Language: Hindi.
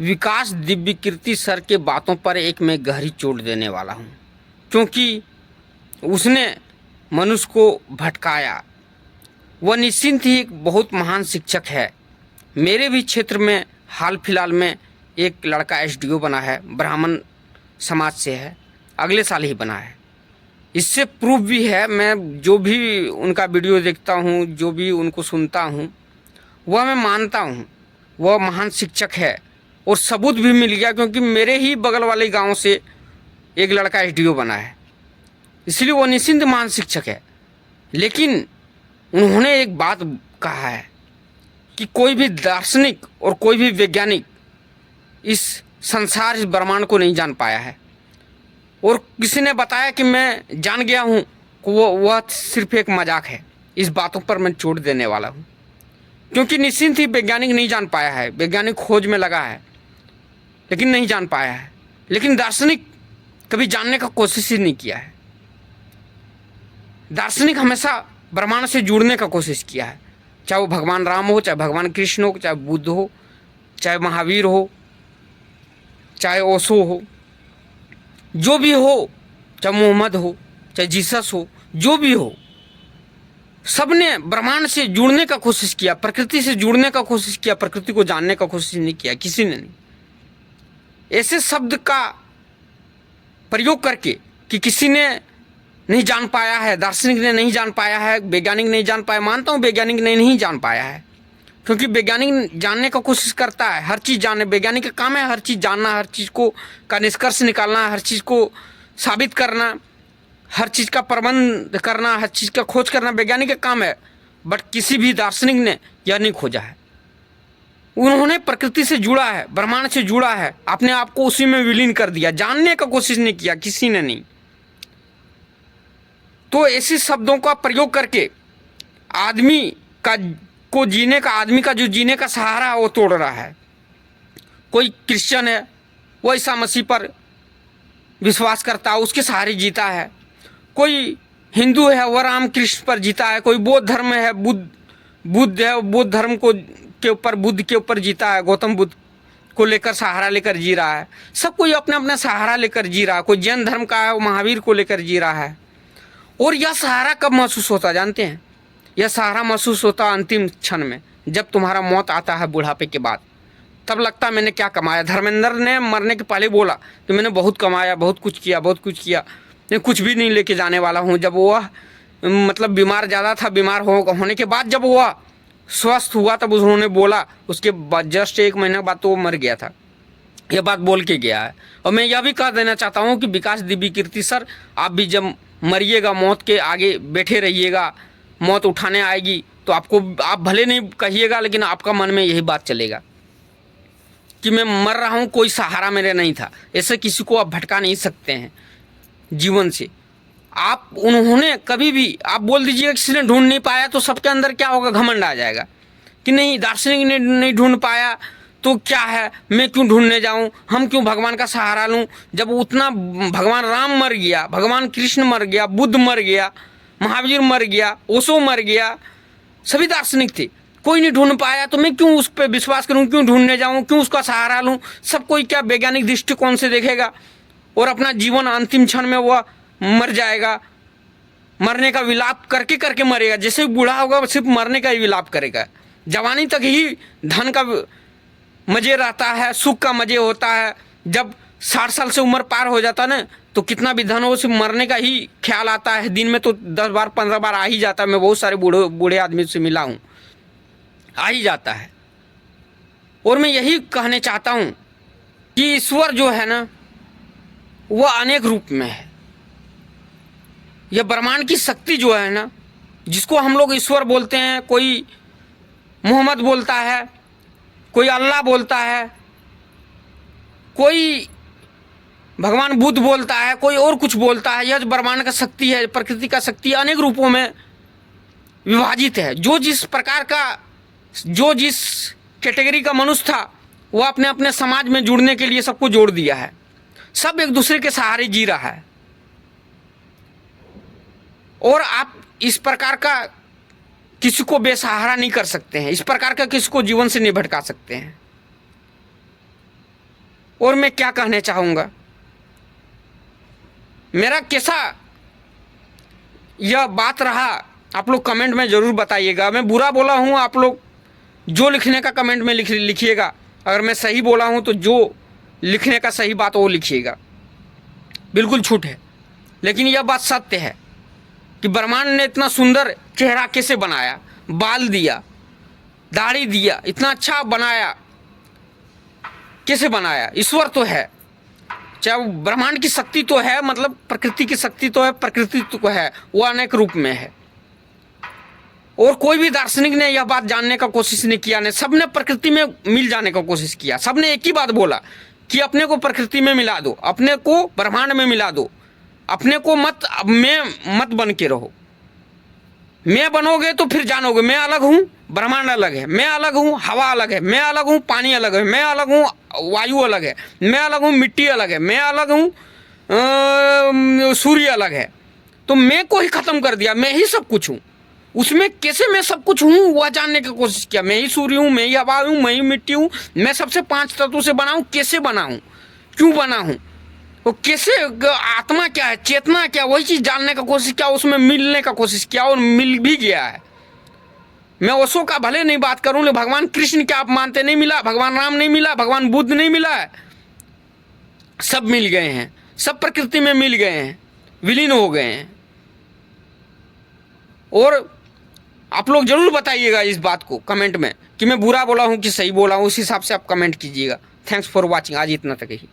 विकास दिव्यकीर्ति सर के बातों पर एक मैं गहरी चोट देने वाला हूँ, क्योंकि उसने मनुष्य को भटकाया। वह निश्चिंत ही एक बहुत महान शिक्षक है। मेरे भी क्षेत्र में हाल फिलहाल में एक लड़का एसडीओ बना है, ब्राह्मण समाज से है, अगले साल ही बना है। इससे प्रूफ भी है। मैं जो भी उनका वीडियो देखता हूँ, जो भी उनको सुनता हूँ, वह मैं मानता हूँ वह महान शिक्षक है। और सबूत भी मिल गया, क्योंकि मेरे ही बगल वाले गांव से एक लड़का एसडीओ बना है, इसलिए वो निश्चिंत महान शिक्षक है। लेकिन उन्होंने एक बात कहा है कि कोई भी दार्शनिक और कोई भी वैज्ञानिक इस संसार, इस ब्रह्मांड को नहीं जान पाया है। और किसी ने बताया कि मैं जान गया हूँ, वह सिर्फ एक मजाक है। इस बातों पर मैं चोट देने वाला हूँ, क्योंकि निश्चिंत ही वैज्ञानिक नहीं जान पाया है। वैज्ञानिक खोज में लगा है लेकिन नहीं जान पाया है। लेकिन दार्शनिक कभी जानने का कोशिश ही नहीं किया है। दार्शनिक हमेशा ब्रह्मांड से जुड़ने का कोशिश किया है, चाहे वो भगवान राम हो, चाहे भगवान कृष्ण हो, चाहे बुद्ध हो, चाहे महावीर हो, चाहे ओशो हो, जो भी हो, चाहे मोहम्मद हो, चाहे जीसस हो, जो भी हो, सबने ब्रह्मांड से जुड़ने का कोशिश किया, प्रकृति से जुड़ने का कोशिश किया, प्रकृति को जानने का कोशिश नहीं किया, किसी ने नहीं। ऐसे शब्द का प्रयोग करके कि किसी ने नहीं जान पाया है, दार्शनिक ने नहीं जान पाया है, वैज्ञानिक नहीं जान पाया। मानता हूँ वैज्ञानिक ने नहीं जान पाया है, क्योंकि वैज्ञानिक जानने का कोशिश करता है, हर चीज़ जानने। वैज्ञानिक का काम है हर चीज़ जानना, हर चीज़ को का निष्कर्ष निकालना, हर चीज़ को साबित करना, हर चीज़ का प्रबंध करना, हर चीज़ का खोज करना वैज्ञानिक का काम है। बट किसी भी दार्शनिक ने यह नहीं खोजा है। उन्होंने प्रकृति से जुड़ा है, ब्रह्मांड से जुड़ा है, अपने आप को उसी में विलीन कर दिया। जानने का कोशिश नहीं किया, किसी ने नहीं। तो ऐसे शब्दों का प्रयोग करके आदमी का आदमी का जो जीने का सहारा है वो तोड़ रहा है। कोई क्रिश्चियन है, वो ईसा मसीह पर विश्वास करता है, उसके सहारे जीता है। कोई हिंदू है, वह राम कृष्ण पर जीता है। कोई बौद्ध धर्म है, बुद्ध है, बौद्ध धर्म के ऊपर, बुद्ध के ऊपर जीता है, गौतम बुद्ध को लेकर सहारा लेकर जी रहा है। सब कोई अपना अपना सहारा लेकर जी रहा है। कोई जैन धर्म का है, वो महावीर को लेकर जी रहा है। और यह सहारा कब महसूस होता जानते हैं? यह सहारा महसूस होता अंतिम क्षण में, जब तुम्हारा मौत आता है बुढ़ापे के बाद। तब लगता मैंने क्या कमाया। धर्मेंद्र ने मरने के पहले बोला कि मैंने बहुत कमाया, बहुत कुछ किया, बहुत कुछ किया, मैं कुछ भी नहीं लेके जाने वाला हूँ। जब वह मतलब बीमार ज़्यादा था, बीमार होने के बाद जब वह स्वस्थ हुआ, तब उन्होंने बोला, उसके बाद जस्ट 1 महीना बाद तो वो मर गया था। यह बात बोल के गया है। और मैं यह भी कह देना चाहता हूँ कि विकास दिव्यकीर्ति सर, आप भी जब मरिएगा, मौत के आगे बैठे रहिएगा, मौत उठाने आएगी तो आप भले नहीं कहिएगा, लेकिन आपका मन में यही बात चलेगा कि मैं मर रहा हूँ, कोई सहारा मेरे नहीं था। ऐसे किसी को आप भटका नहीं सकते हैं जीवन से। उन्होंने कभी भी, आप बोल दीजिएगा किसी ने ढूंढ नहीं पाया, तो सबके अंदर क्या होगा, घमंड आ जाएगा कि नहीं, दार्शनिक ने नहीं ढूंढ पाया तो क्या है, मैं क्यों ढूंढने जाऊं, हम क्यों भगवान का सहारा लूं। जब उतना भगवान राम मर गया, भगवान कृष्ण मर गया, बुद्ध मर गया, महावीर मर गया, ओशो मर गया, सभी दार्शनिक थे, कोई नहीं ढूंढ पाया, तो मैं क्यों उस पर विश्वास करूं, क्यों ढूंढने जाऊं, क्यों उसका सहारा लूं। सब कोई क्या वैज्ञानिक दृष्टिकोण से देखेगा और अपना जीवन अंतिम क्षण में वह मर जाएगा, मरने का विलाप करके करके मरेगा। जैसे बूढ़ा होगा सिर्फ मरने का ही विलाप करेगा। जवानी तक ही धन का मजे रहता है, सुख का मजे होता है। जब 60 साल से उम्र पार हो जाता ना, तो कितना भी धन हो, सिर्फ मरने का ही ख्याल आता है। दिन में तो 10 बार 15 बार आ ही जाता है। मैं बहुत सारे बूढ़े आदमी से मिला हूँ, आ ही जाता है। और मैं यही कहने चाहता हूँ कि ईश्वर जो है ना, वह अनेक रूप में है। यह ब्रह्मांड की शक्ति जो है ना, जिसको हम लोग ईश्वर बोलते हैं, कोई मोहम्मद बोलता है, कोई अल्लाह बोलता है, कोई भगवान बुद्ध बोलता है, कोई और कुछ बोलता है। यह ब्रह्मांड का शक्ति है, प्रकृति का शक्ति अनेक रूपों में विभाजित है। जो जिस प्रकार का, जो जिस कैटेगरी का मनुष्य था, वह अपने अपने समाज में जुड़ने के लिए सबको जोड़ दिया है। सब एक दूसरे के सहारे जी रहा है। और आप इस प्रकार का किसी को बेसहारा नहीं कर सकते हैं, इस प्रकार का किसी को जीवन से नहीं भटका सकते हैं। और मैं क्या कहना चाहूँगा, मेरा कैसा यह बात रहा आप लोग कमेंट में ज़रूर बताइएगा। मैं बुरा बोला हूँ, आप लोग जो लिखने का कमेंट में लिखिएगा। अगर मैं सही बोला हूँ तो जो लिखने का सही बात वो लिखिएगा, बिल्कुल छूट है। लेकिन यह बात सत्य है कि ब्रह्मांड ने इतना सुंदर चेहरा कैसे बनाया, बाल दिया, दाढ़ी दिया, इतना अच्छा बनाया, कैसे बनाया? ईश्वर तो है, चाहे ब्रह्मांड की शक्ति तो है, मतलब प्रकृति की शक्ति तो है, प्रकृति तो है, वो अनेक रूप में है। और कोई भी दार्शनिक ने यह बात जानने का कोशिश नहीं किया, ने सबने प्रकृति में मिल जाने का कोशिश किया। सबने एक ही बात बोला कि अपने को प्रकृति में मिला दो, अपने को ब्रह्मांड में मिला दो, अपने को मत बन के रहो। मैं बनोगे तो फिर जानोगे मैं अलग हूँ, ब्रह्मांड अलग है, मैं अलग हूँ, हवा अलग है, मैं अलग हूँ, पानी अलग है, मैं अलग हूँ, वायु अलग है, मैं अलग हूँ, मिट्टी अलग है, मैं अलग हूँ, सूर्य अलग है। तो मैं को ही खत्म कर दिया, मैं ही सब कुछ हूँ। उसमें कैसे मैं सब कुछ हूँ वह जानने की कोशिश किया। मैं ही सूर्य हूँ, मैं ही हवा हूँ, मैं ही मिट्टी हूँ, मैं सबसे 5 तत्वों से बना हूँ। कैसे बना हूँ, क्यों बना हूँ, वो कैसे, आत्मा क्या है, चेतना क्या, वही चीज़ जानने का कोशिश किया, उसमें मिलने का कोशिश किया और मिल भी गया है। मैं ओशो का भले नहीं बात करूं, लेकिन भगवान कृष्ण क्या आप मानते, नहीं मिला, भगवान राम नहीं मिला, भगवान बुद्ध नहीं मिला है, सब मिल गए हैं, सब प्रकृति में मिल गए हैं, विलीन हो गए हैं। और आप लोग जरूर बताइएगा इस बात को कमेंट में कि मैं बुरा बोला हूं कि सही बोला हूं, उस हिसाब से आप कमेंट कीजिएगा। थैंक्स फॉर वॉचिंग, आज इतना तक ही।